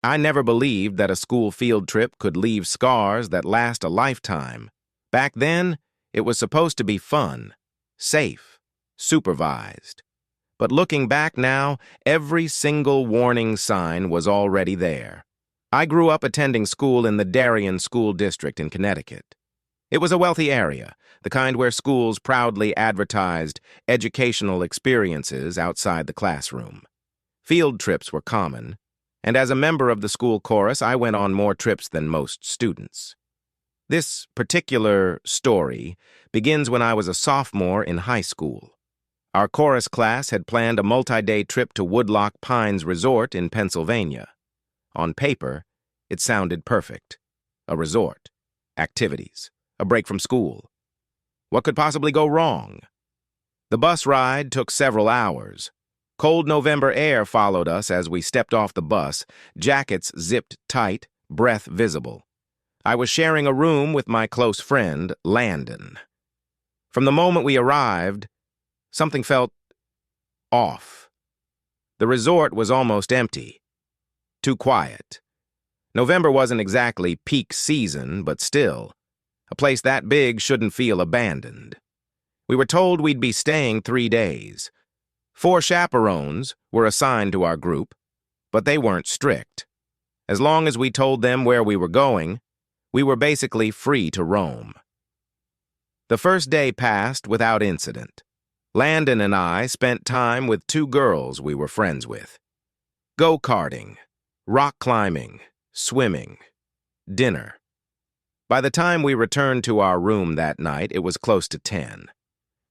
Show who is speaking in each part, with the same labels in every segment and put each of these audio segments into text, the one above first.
Speaker 1: I never believed that a school field trip could leave scars that last a lifetime. Back then, it was supposed to be fun, safe, supervised. But looking back now, every single warning sign was already there. I grew up attending school in the Darien School District in Connecticut. It was a wealthy area, the kind where schools proudly advertised educational experiences outside the classroom. Field trips were common, and as a member of the school chorus, I went on more trips than most students. This particular story begins when I was a sophomore in high school. Our chorus class had planned a multi-day trip to Woodloch Pines Resort in Pennsylvania. On paper, it sounded perfect. A resort, activities, a break from school. What could possibly go wrong? The bus ride took several hours. Cold November air followed us as we stepped off the bus, jackets zipped tight, breath visible. I was sharing a room with my close friend, Landon. From the moment we arrived, something felt off. The resort was almost empty. Too quiet. November wasn't exactly peak season, but still, a place that big shouldn't feel abandoned. We were told we'd be staying 3 days. 4 chaperones were assigned to our group, but they weren't strict. As long as we told them where we were going, we were basically free to roam. The first day passed without incident. Landon and I spent time with 2 girls we were friends with. Go-karting, rock climbing, swimming, dinner. By the time we returned to our room that night, it was close to 10.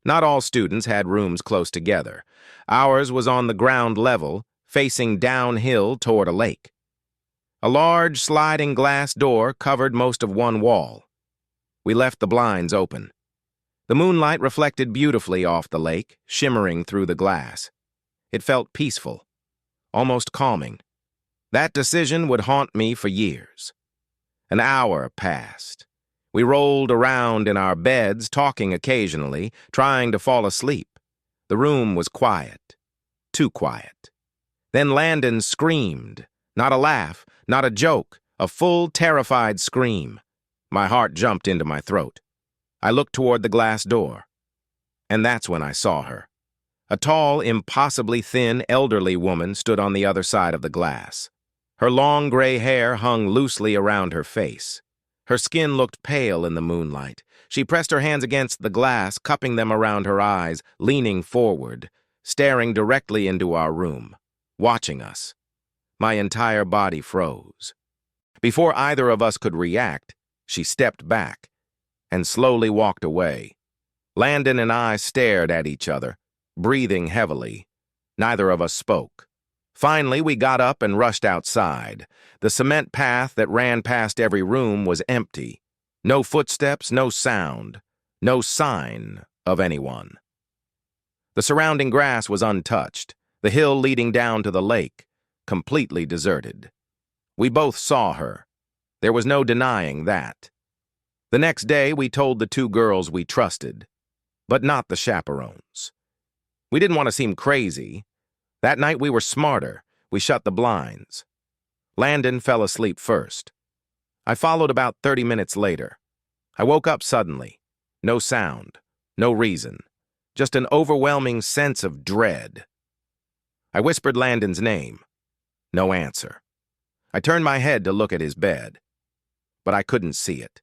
Speaker 1: Not all students had rooms close together. Ours was on the ground level, facing downhill toward a lake. A large sliding glass door covered most of one wall. We left the blinds open. The moonlight reflected beautifully off the lake, shimmering through the glass. It felt peaceful, almost calming. That decision would haunt me for years. An hour passed. We rolled around in our beds, talking occasionally, trying to fall asleep. The room was quiet, too quiet. Then Landon screamed. Not a laugh, not a joke, a full, terrified scream. My heart jumped into my throat. I looked toward the glass door, and that's when I saw her. A tall, impossibly thin, elderly woman stood on the other side of the glass. Her long gray hair hung loosely around her face. Her skin looked pale in the moonlight. She pressed her hands against the glass, cupping them around her eyes, leaning forward, staring directly into our room, watching us. My entire body froze. Before either of us could react, she stepped back and slowly walked away. Landon and I stared at each other, breathing heavily. Neither of us spoke. Finally, we got up and rushed outside. The cement path that ran past every room was empty. No footsteps, no sound, no sign of anyone. The surrounding grass was untouched, the hill leading down to the lake, completely deserted. We both saw her. There was no denying that. The next day, we told the 2 girls we trusted, but not the chaperones. We didn't want to seem crazy. That night we were smarter. We shut the blinds. Landon fell asleep first. I followed about 30 minutes later. I woke up suddenly. No sound, no reason, just an overwhelming sense of dread. I whispered Landon's name. No answer. I turned my head to look at his bed, but I couldn't see it.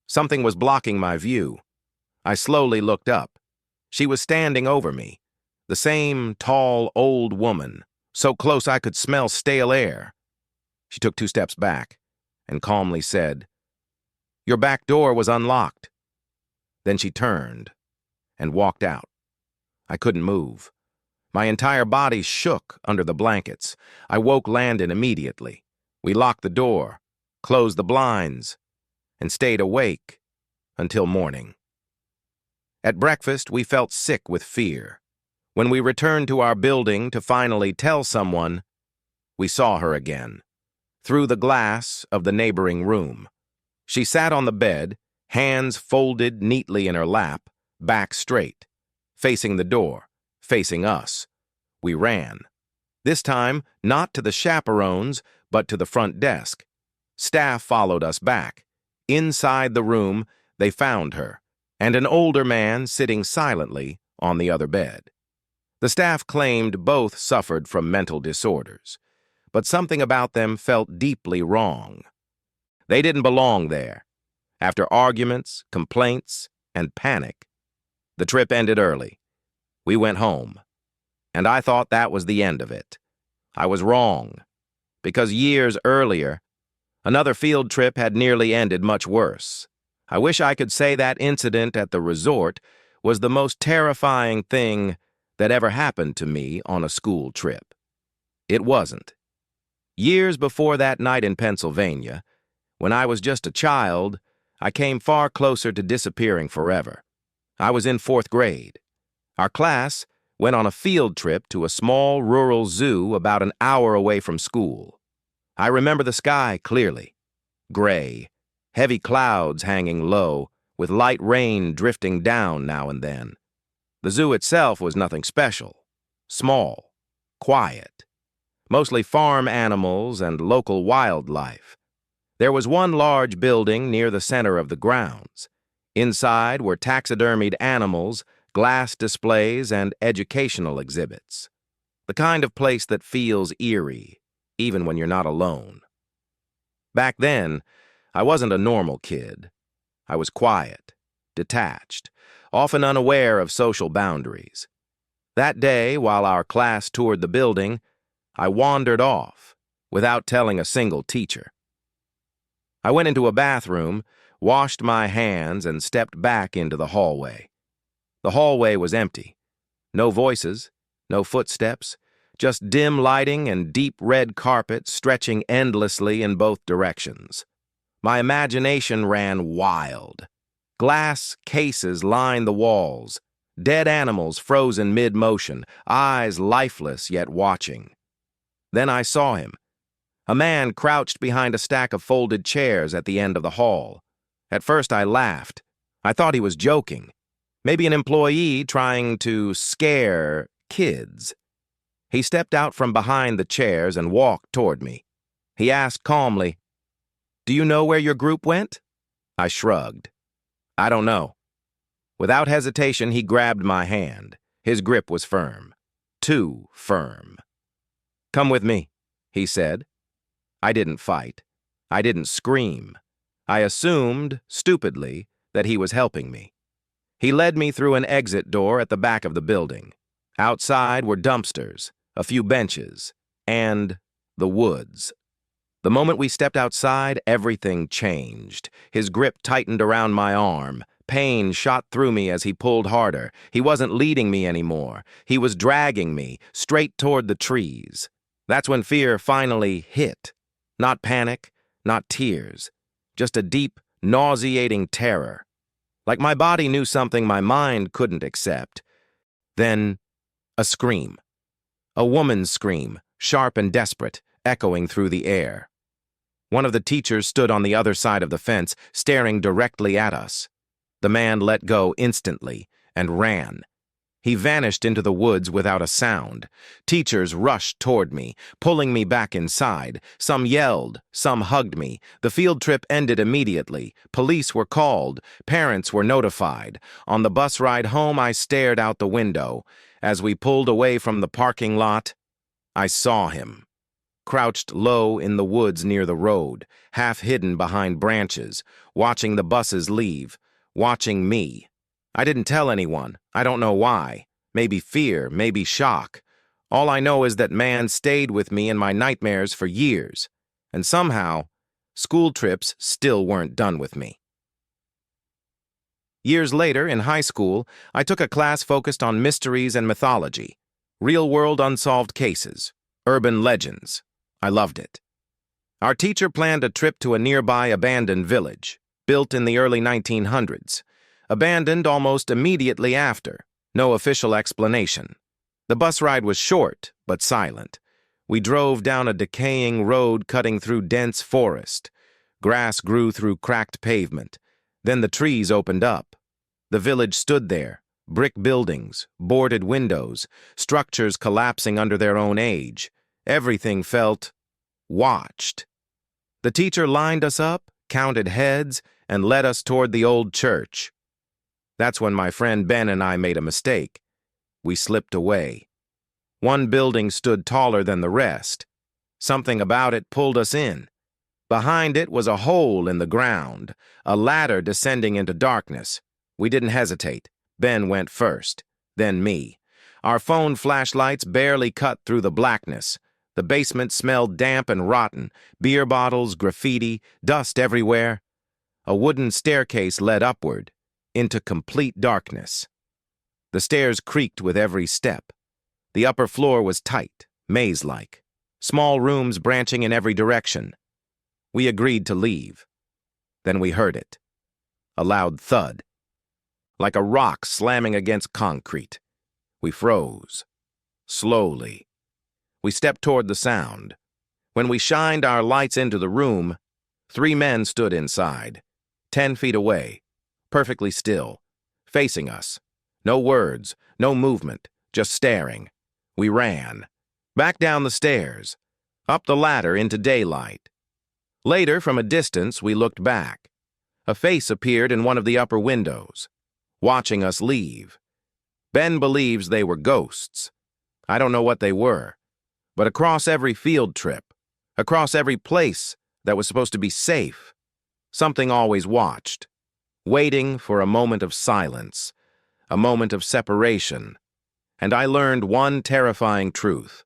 Speaker 1: Something was blocking my view. I slowly looked up. She was standing over me, the same tall, old woman, so close I could smell stale air. She took 2 steps back and calmly said, "Your back door was unlocked." Then she turned and walked out. I couldn't move. My entire body shook under the blankets. I woke Landon immediately. We locked the door, closed the blinds, and stayed awake until morning. At breakfast, we felt sick with fear. When we returned to our building to finally tell someone, we saw her again, through the glass of the neighboring room. She sat on the bed, hands folded neatly in her lap, back straight, facing the door, facing us. We ran. This time, not to the chaperones, but to the front desk. Staff followed us back. Inside the room, they found her, and an older man sitting silently on the other bed. The staff claimed both suffered from mental disorders, but something about them felt deeply wrong. They didn't belong there. After arguments, complaints, and panic, the trip ended early. We went home, and I thought that was the end of it. I was wrong, because years earlier, another field trip had nearly ended much worse. I wish I could say that incident at the resort was the most terrifying thing that ever happened to me on a school trip. It wasn't. Years before that night in Pennsylvania, when I was just a child, I came far closer to disappearing forever. I was in 4th grade. Our class went on a field trip to a small rural zoo about an hour away from school. I remember the sky clearly. Gray, heavy clouds hanging low, with light rain drifting down now and then. The zoo itself was nothing special. Small, quiet, mostly farm animals and local wildlife. There was one large building near the center of the grounds. Inside were taxidermied animals, glass displays, and educational exhibits. The kind of place that feels eerie, even when you're not alone. Back then, I wasn't a normal kid. I was quiet, detached, often unaware of social boundaries. That day, while our class toured the building, I wandered off, without telling a single teacher. I went into a bathroom, washed my hands, and stepped back into the hallway. The hallway was empty. No voices, no footsteps, just dim lighting and deep red carpet stretching endlessly in both directions. My imagination ran wild. Glass cases lined the walls, dead animals frozen mid-motion, eyes lifeless yet watching. Then I saw him. A man crouched behind a stack of folded chairs at the end of the hall. At first I laughed. I thought he was joking. Maybe an employee trying to scare kids. He stepped out from behind the chairs and walked toward me. He asked calmly, "Do you know where your group went?" I shrugged. "I don't know." Without hesitation, he grabbed my hand. His grip was firm. Too firm. "Come with me," he said. I didn't fight. I didn't scream. I assumed, stupidly, that he was helping me. He led me through an exit door at the back of the building. Outside were dumpsters, a few benches, and the woods. The moment we stepped outside, everything changed. His grip tightened around my arm. Pain shot through me as he pulled harder. He wasn't leading me anymore. He was dragging me, straight toward the trees. That's when fear finally hit. Not panic, not tears. Just a deep, nauseating terror. Like my body knew something my mind couldn't accept. Then, a scream. A woman's scream, sharp and desperate, echoing through the air. One of the teachers stood on the other side of the fence, staring directly at us. The man let go instantly and ran. He vanished into the woods without a sound. Teachers rushed toward me, pulling me back inside. Some yelled, some hugged me. The field trip ended immediately. Police were called. Parents were notified. On the bus ride home, I stared out the window. As we pulled away from the parking lot, I saw him. Crouched low in the woods near the road, half hidden behind branches, watching the buses leave, watching me. I didn't tell anyone. I don't know why. Maybe fear, maybe shock. All I know is that man stayed with me in my nightmares for years. And somehow, school trips still weren't done with me. Years later, in high school, I took a class focused on mysteries and mythology, real-world unsolved cases, urban legends. I loved it. Our teacher planned a trip to a nearby abandoned village, built in the early 1900s. Abandoned almost immediately after. No official explanation. The bus ride was short, but silent. We drove down a decaying road cutting through dense forest. Grass grew through cracked pavement. Then the trees opened up. The village stood there, brick buildings, boarded windows, structures collapsing under their own age. Everything felt watched. The teacher lined us up, counted heads, and led us toward the old church. That's when my friend Ben and I made a mistake. We slipped away. One building stood taller than the rest. Something about it pulled us in. Behind it was a hole in the ground, a ladder descending into darkness. We didn't hesitate. Ben went first, then me. Our phone flashlights barely cut through the blackness. The basement smelled damp and rotten, beer bottles, graffiti, dust everywhere. A wooden staircase led upward, into complete darkness. The stairs creaked with every step. The upper floor was tight, maze-like, small rooms branching in every direction. We agreed to leave. Then we heard it. A loud thud, like a rock slamming against concrete. We froze. Slowly. We stepped toward the sound. When we shined our lights into the room, 3 men stood inside, 10 feet away, perfectly still, facing us. No words, no movement, just staring. We ran. Back down the stairs, up the ladder into daylight. Later, from a distance, we looked back. A face appeared in one of the upper windows, watching us leave. Ben believes they were ghosts. I don't know what they were, but across every field trip, across every place that was supposed to be safe, something always watched, waiting for a moment of silence, a moment of separation. And I learned one terrifying truth.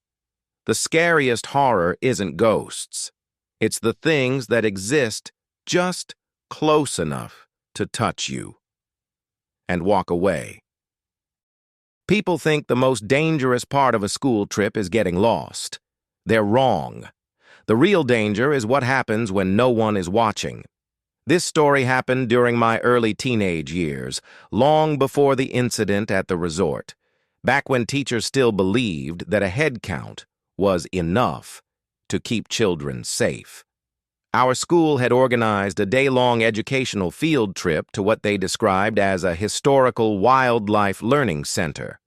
Speaker 1: The scariest horror isn't ghosts. It's the things that exist just close enough to touch you and walk away. People think the most dangerous part of a school trip is getting lost. They're wrong. The real danger is what happens when no one is watching. This story happened during my early teenage years, long before the incident at the resort, back when teachers still believed that a head count was enough to keep children safe. Our school had organized a day-long educational field trip to what they described as a historical wildlife learning center.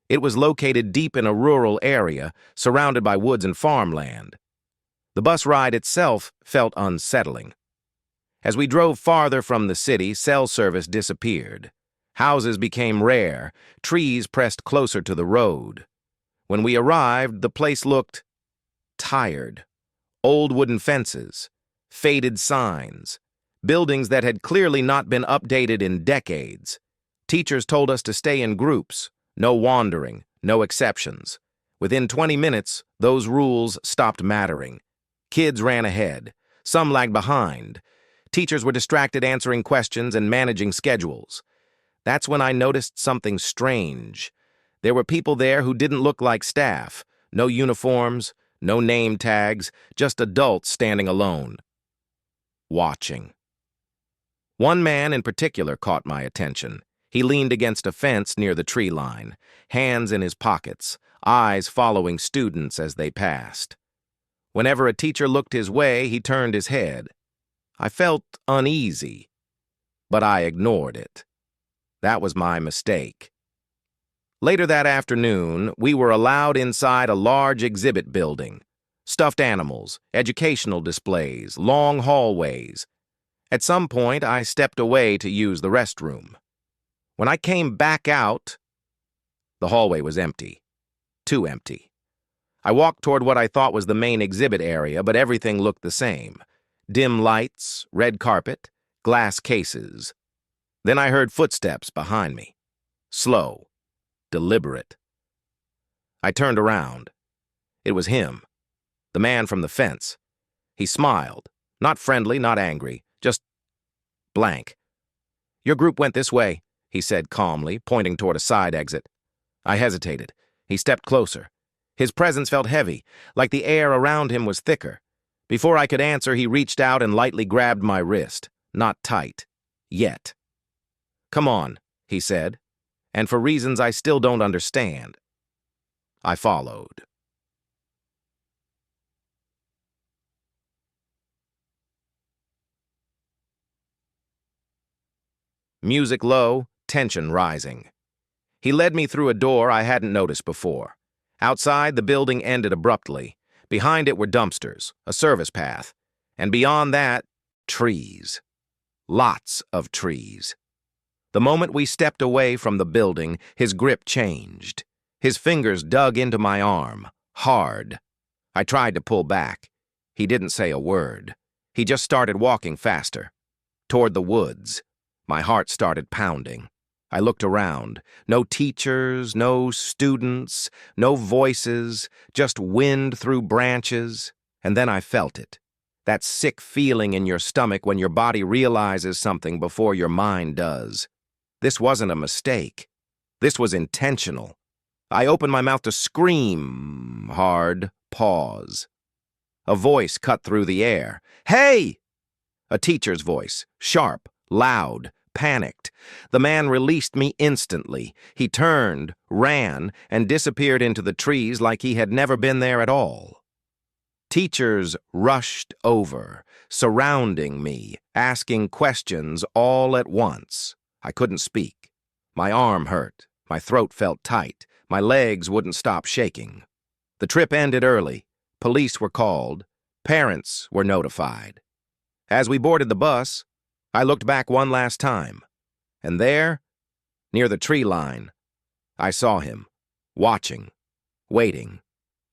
Speaker 1: It was located deep in a rural area, surrounded by woods and farmland. The bus ride itself felt unsettling. As we drove farther from the city, cell service disappeared. Houses became rare, trees pressed closer to the road. When we arrived, the place looked tired. Old wooden fences, faded signs, buildings that had clearly not been updated in decades. Teachers told us to stay in groups, no wandering, no exceptions. Within 20 minutes, those rules stopped mattering. Kids ran ahead. Some lagged behind. Teachers were distracted answering questions and managing schedules. That's when I noticed something strange. There were people there who didn't look like staff. No uniforms, no name tags, just adults standing alone, watching. One man in particular caught my attention. He leaned against a fence near the tree line, hands in his pockets, eyes following students as they passed. Whenever a teacher looked his way, he turned his head. I felt uneasy, but I ignored it. That was my mistake. Later that afternoon, we were allowed inside a large exhibit building. Stuffed animals, educational displays, long hallways. At some point, I stepped away to use the restroom. When I came back out, the hallway was empty. Too empty. I walked toward what I thought was the main exhibit area, but everything looked the same. Dim lights, red carpet, glass cases. Then I heard footsteps behind me. Slow, deliberate. I turned around. It was him, the man from the fence. He smiled, not friendly, not angry, just blank. "Your group went this way," he said calmly, pointing toward a side exit. I hesitated. He stepped closer. His presence felt heavy, like the air around him was thicker. Before I could answer, he reached out and lightly grabbed my wrist. Not tight. Yet. "Come on," he said, and for reasons I still don't understand. I followed. Music low, tension rising. He led me through a door I hadn't noticed before. Outside, the building ended abruptly. Behind it were dumpsters, a service path, and beyond that, trees. Lots of trees. The moment we stepped away from the building, his grip changed. His fingers dug into my arm, hard. I tried to pull back. He didn't say a word. He just started walking faster, toward the woods. My heart started pounding. I looked around. No teachers, no students, no voices, just wind through branches. And then I felt it. That sick feeling in your stomach when your body realizes something before your mind does. This wasn't a mistake. This was intentional. I opened my mouth to scream. Hard pause. A voice cut through the air. "Hey!" A teacher's voice, sharp, loud, panicked. The man released me instantly. He turned, ran, and disappeared into the trees like he had never been there at all. Teachers rushed over, surrounding me, asking questions all at once. I couldn't speak. My arm hurt. My throat felt tight. My legs wouldn't stop shaking. The trip ended early. Police were called. Parents were notified. As we boarded the bus, I looked back one last time, and there, near the tree line, I saw him, watching, waiting.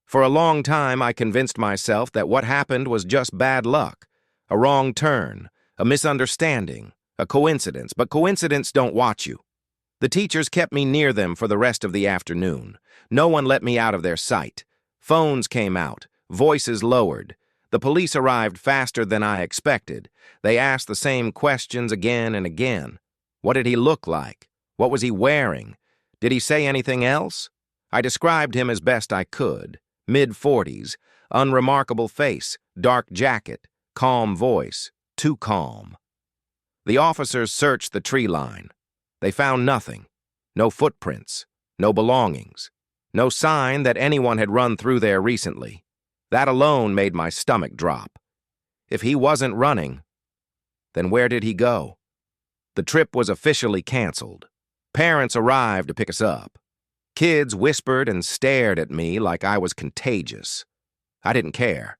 Speaker 1: For a long time, I convinced myself that what happened was just bad luck, a wrong turn, a misunderstanding, a coincidence, but coincidences don't watch you. The teachers kept me near them for the rest of the afternoon. No one let me out of their sight. Phones came out, voices lowered. The police arrived faster than I expected. They asked the same questions again and again. What did he look like? What was he wearing? Did he say anything else? I described him as best I could. Mid-40s, unremarkable face, dark jacket, calm voice, too calm. The officers searched the tree line. They found nothing. No footprints, no belongings, no sign that anyone had run through there recently. That alone made my stomach drop. If he wasn't running, then where did he go? The trip was officially canceled. Parents arrived to pick us up. Kids whispered and stared at me like I was contagious. I didn't care.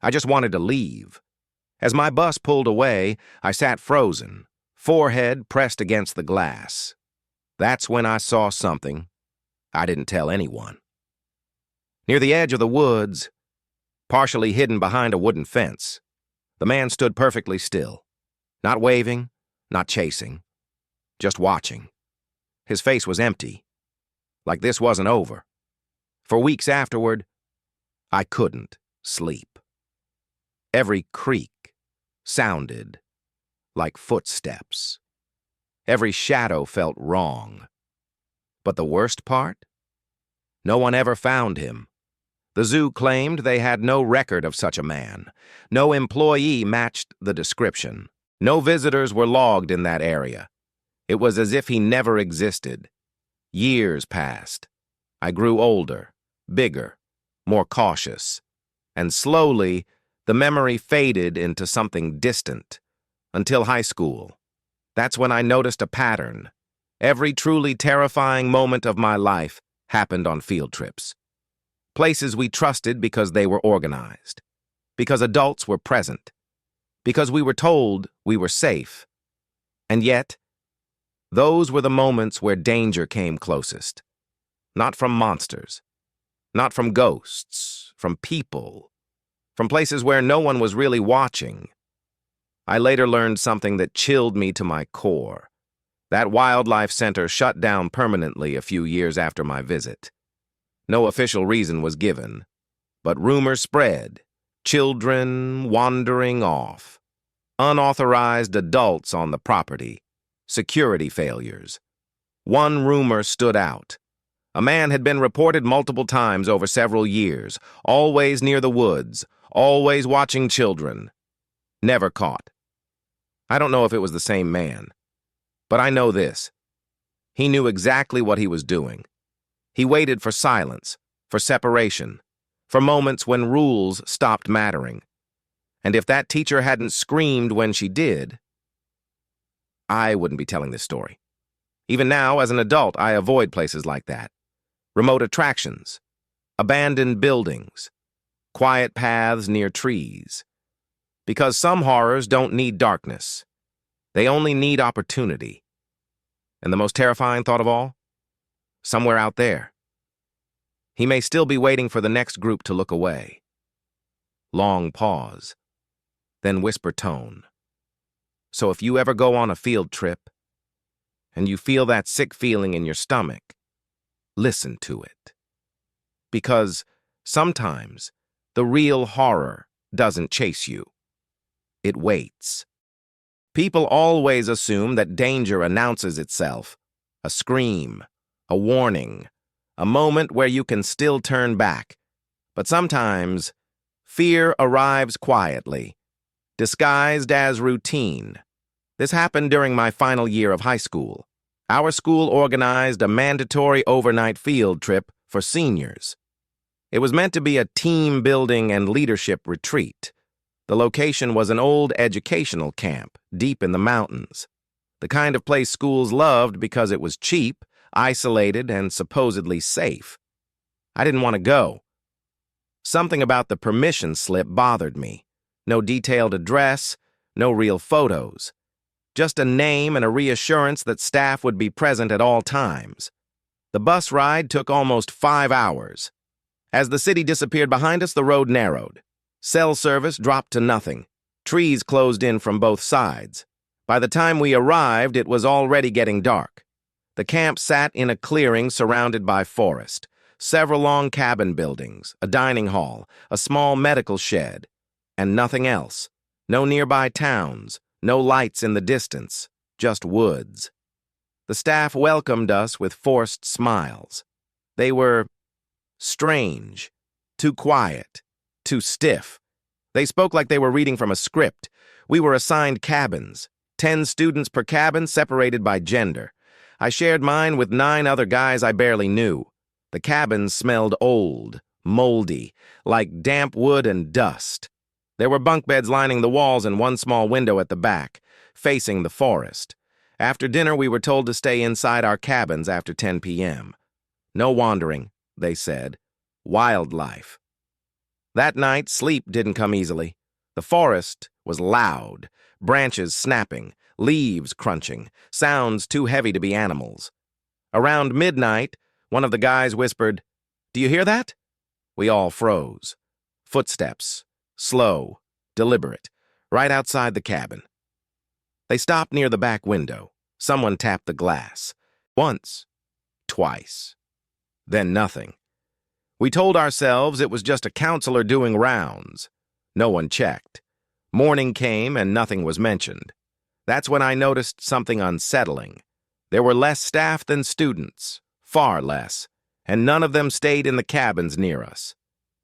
Speaker 1: I just wanted to leave. As my bus pulled away, I sat frozen, forehead pressed against the glass. That's when I saw something I didn't tell anyone. Near the edge of the woods, partially hidden behind a wooden fence, the man stood perfectly still, not waving, not chasing, just watching. His face was empty, like this wasn't over. For weeks afterward, I couldn't sleep. Every creak sounded like footsteps. Every shadow felt wrong. But the worst part? No one ever found him. The zoo claimed they had no record of such a man. No employee matched the description. No visitors were logged in that area. It was as if he never existed. Years passed. I grew older, bigger, more cautious. And slowly, the memory faded into something distant. Until high school. That's when I noticed a pattern. Every truly terrifying moment of my life happened on field trips. Places we trusted because they were organized. Because adults were present. Because we were told we were safe. And yet, those were the moments where danger came closest. Not from monsters. Not from ghosts. From people. From places where no one was really watching. I later learned something that chilled me to my core. That wildlife center shut down permanently a few years after my visit. No official reason was given, but rumors spread. Children wandering off. Unauthorized adults on the property. Security failures. One rumor stood out. A man had been reported multiple times over several years, always near the woods, always watching children. Never caught. I don't know if it was the same man, but I know this. He knew exactly what he was doing. He waited for silence, for separation, for moments when rules stopped mattering. And if that teacher hadn't screamed when she did, I wouldn't be telling this story. Even now, as an adult, I avoid places like that. Remote attractions, abandoned buildings, quiet paths near trees. Because some horrors don't need darkness. They only need opportunity. And the most terrifying thought of all? Somewhere out there. He may still be waiting for the next group to look away. Long pause. Then whisper tone. So if you ever go on a field trip, and you feel that sick feeling in your stomach, listen to it. Because sometimes the real horror doesn't chase you. It waits. People always assume that danger announces itself. A scream, a warning, a moment where you can still turn back. But sometimes, fear arrives quietly, disguised as routine. This happened during my final year of high school. Our school organized a mandatory overnight field trip for seniors. It was meant to be a team-building and leadership retreat. The location was an old educational camp, deep in the mountains. The kind of place schools loved because it was cheap, isolated, and supposedly safe. I didn't want to go. Something about the permission slip bothered me. No detailed address, no real photos. Just a name and a reassurance that staff would be present at all times. The bus ride took almost 5 hours. As the city disappeared behind us, the road narrowed. Cell service dropped to nothing. Trees closed in from both sides. By the time we arrived, it was already getting dark. The camp sat in a clearing surrounded by forest. Several long cabin buildings, a dining hall, a small medical shed, and nothing else. No nearby towns, no lights in the distance, just woods. The staff welcomed us with forced smiles. They were strange, too quiet, too stiff. They spoke like they were reading from a script. We were assigned cabins, 10 students per cabin separated by gender. I shared mine with 9 other guys I barely knew. The cabins smelled old, moldy, like damp wood and dust. There were bunk beds lining the walls and one small window at the back, facing the forest. After dinner, we were told to stay inside our cabins after 10 p.m. No wandering, they said. Wildlife. That night, sleep didn't come easily. The forest was loud, branches snapping, leaves crunching, sounds too heavy to be animals. Around midnight, one of the guys whispered, "Do you hear that?" We all froze. Footsteps. Slow, deliberate, right outside the cabin. They stopped near the back window. Someone tapped the glass. Once. Twice. Then nothing. We told ourselves it was just a counselor doing rounds. No one checked. Morning came and nothing was mentioned. That's when I noticed something unsettling. There were less staff than students, far less, and none of them stayed in the cabins near us.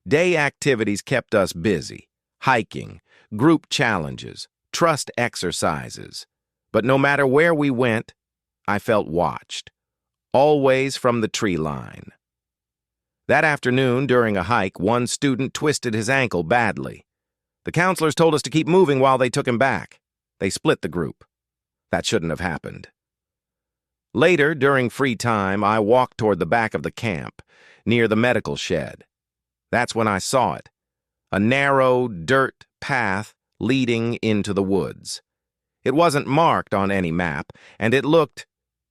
Speaker 1: Day activities kept us busy. Hiking, group challenges, trust exercises. But no matter where we went, I felt watched. Always from the tree line. That afternoon, during a hike, one student twisted his ankle badly. The counselors told us to keep moving while they took him back. They split the group. That shouldn't have happened. Later, during free time, I walked toward the back of the camp, near the medical shed. That's when I saw it. A narrow, dirt path leading into the woods. It wasn't marked on any map, and it looked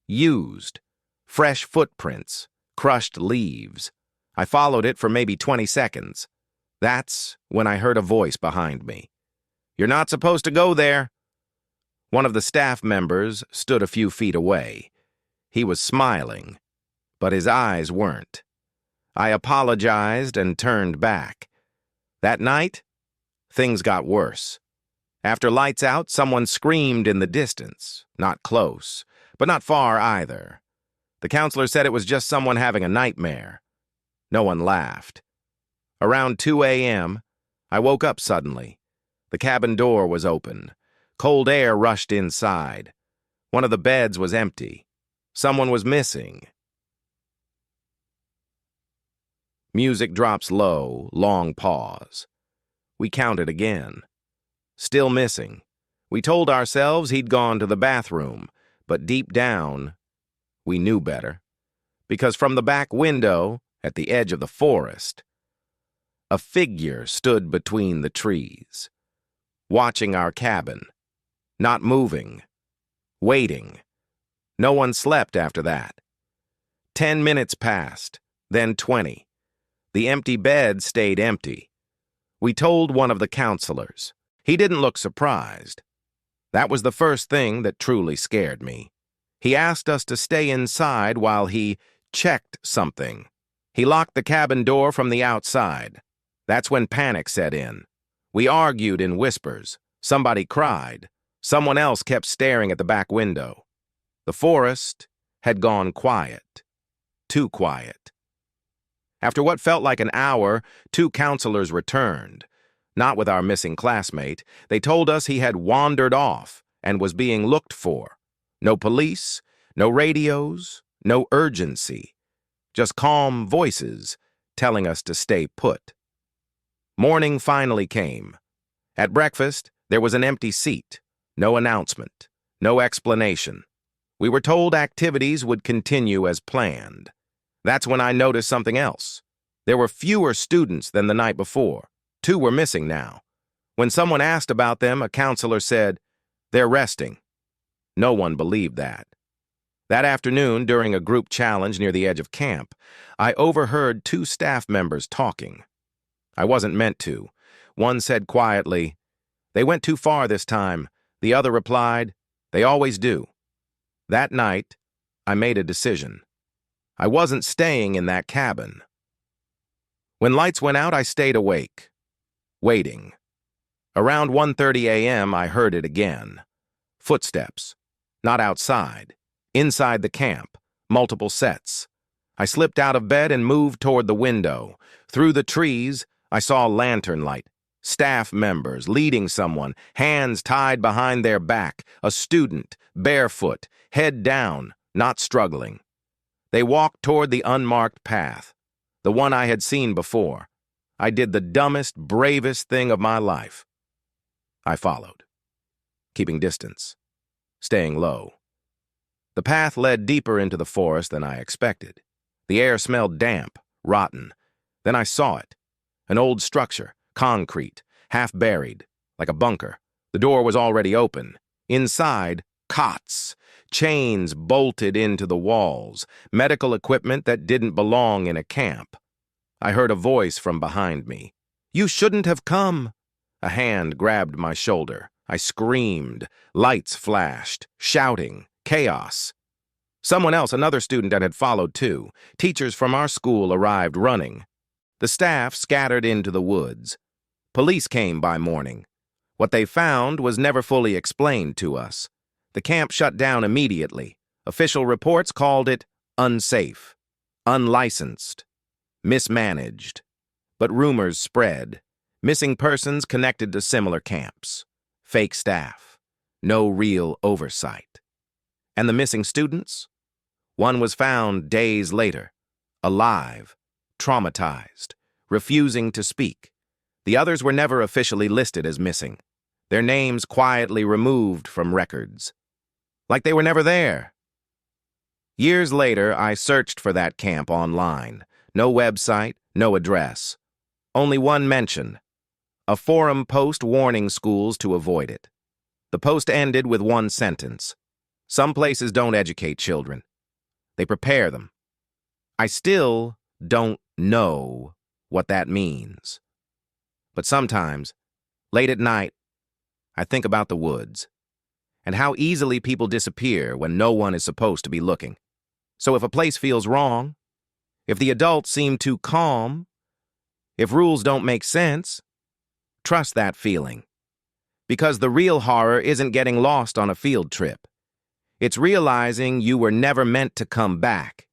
Speaker 1: used. Fresh footprints, crushed leaves. I followed it for maybe 20 seconds. That's when I heard a voice behind me. "You're not supposed to go there." One of the staff members stood a few feet away. He was smiling, but his eyes weren't. I apologized and turned back. That night, things got worse. After lights out, someone screamed in the distance. Not close, but not far either. The counselor said it was just someone having a nightmare. No one laughed. Around 2 a.m., I woke up suddenly. The cabin door was open. Cold air rushed inside. One of the beds was empty. Someone was missing. Music drops low, long pause. We counted again. Still missing. We told ourselves he'd gone to the bathroom, but deep down, we knew better. Because from the back window, at the edge of the forest, A figure stood between the trees, watching our cabin, not moving, waiting. No one slept after that. 10 minutes passed, then 20. The empty bed stayed empty. We told one of the counselors. He didn't look surprised. That was the first thing that truly scared me. He asked us to stay inside while he checked something. He locked the cabin door from the outside. That's when panic set in. We argued in whispers. Somebody cried. Someone else kept staring at the back window. The forest had gone quiet. Too quiet. After what felt like an hour, 2 counselors returned. Not with our missing classmate. They told us he had wandered off and was being looked for. No police, no radios, no urgency. Just calm voices telling us to stay put. Morning finally came. At breakfast, there was an empty seat. No announcement. No explanation. We were told activities would continue as planned. That's when I noticed something else. There were fewer students than the night before. 2 were missing now. When someone asked about them, a counselor said, "They're resting." No one believed that. That afternoon, during a group challenge near the edge of camp, I overheard 2 staff members talking. I wasn't meant to. One said quietly, "They went too far this time." The other replied, "They always do." That night, I made a decision. I wasn't staying in that cabin. When lights went out, I stayed awake, waiting. Around 1:30 a.m., I heard it again. Footsteps. Not outside. Inside the camp. Multiple sets. I slipped out of bed and moved toward the window. Through the trees, I saw a lantern light. Staff members leading someone, hands tied behind their back. A student, barefoot, head down, not struggling. They walked toward the unmarked path, the one I had seen before. I did the dumbest, bravest thing of my life. I followed, keeping distance, staying low. The path led deeper into the forest than I expected. The air smelled damp, rotten. Then I saw it. An old structure, concrete, half buried, like a bunker. The door was already open. Inside, cots, chains bolted into the walls, medical equipment that didn't belong in a camp. I heard a voice from behind me. "You shouldn't have come." A hand grabbed my shoulder. I screamed. Lights flashed, shouting, chaos. Someone else, another student that had followed too. Teachers from our school arrived running. The staff scattered into the woods. Police came by morning. What they found was never fully explained to us. The camp shut down immediately. Official reports called it unsafe, unlicensed, mismanaged. But rumors spread. Missing persons connected to similar camps. Fake staff. No real oversight. And the missing students? One was found days later, alive, traumatized, refusing to speak. The others were never officially listed as missing. Their names quietly removed from records. Like they were never there. Years later, I searched for that camp online. No website, no address. Only one mention. A forum post warning schools to avoid it. The post ended with one sentence. Some places don't educate children. They prepare them. I still don't know what that means. But sometimes, late at night, I think about the woods and how easily people disappear when no one is supposed to be looking. So if a place feels wrong, if the adults seem too calm, if rules don't make sense, trust that feeling. Because the real horror isn't getting lost on a field trip. It's realizing you were never meant to come back.